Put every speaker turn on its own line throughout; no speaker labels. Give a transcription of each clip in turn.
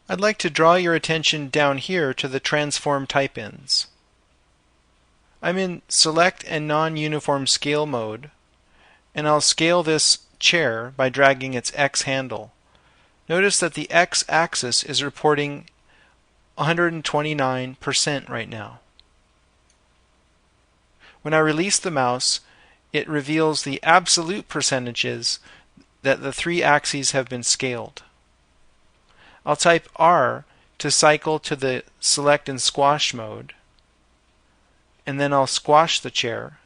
I'd like to draw your attention down here to the transform type-ins. I'm in select and non-uniform scale mode, and I'll scale this chair by dragging its X handle. Notice that the X axis is reporting 129% right now. When I release the mouse, it reveals the absolute percentages that the three axes have been scaled. I'll type R to cycle to the select and squash mode, and then I'll squash the chair,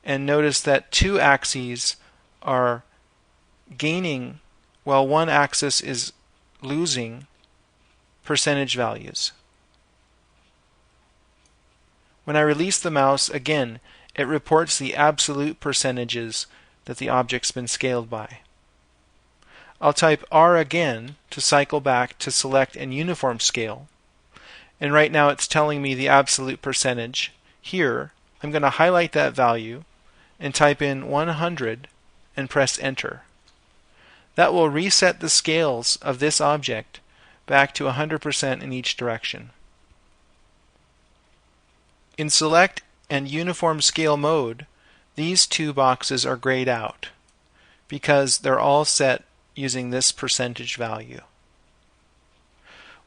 and notice that two axes are gaining while one axis is losing percentage values. When I release the mouse, again, it reports the absolute percentages that the object's been scaled by. I'll type R again to cycle back to select and uniform scale, and right now it's telling me the absolute percentage. Here, I'm going to highlight that value and type in 100 and press enter. That will reset the scales of this object back to 100% in each direction. In select and uniform scale mode, these two boxes are grayed out because they're all set using this percentage value.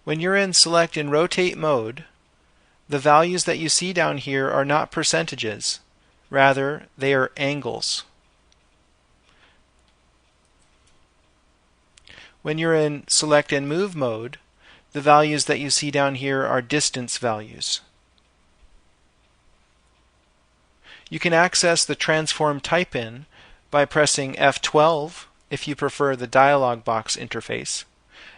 When you're in select and rotate mode, the values that you see down here are not percentages. Rather, they are angles. When you're in select and move mode, the values that you see down here are distance values. You can access the transform type-in by pressing F12 if you prefer the dialog box interface,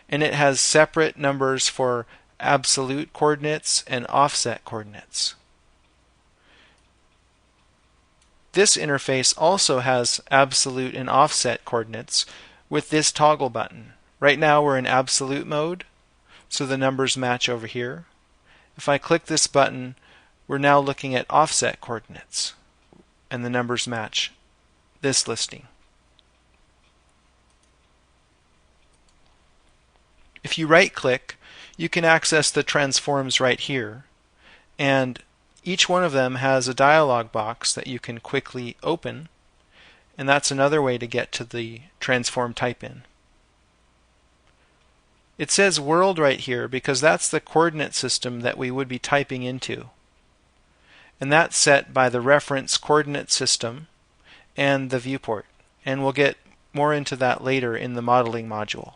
and it has separate numbers for absolute coordinates and offset coordinates. This interface also has absolute and offset coordinates with this toggle button. Right now we're in absolute mode, so the numbers match over here. If I click this button, we're now looking at offset coordinates, and the numbers match this listing. If you right-click, you can access the transforms right here, and each one of them has a dialog box that you can quickly open, and that's another way to get to the transform type-in. It says world right here because that's the coordinate system that we would be typing into, and that's set by the reference coordinate system and the viewport, and we'll get more into that later in the modeling module.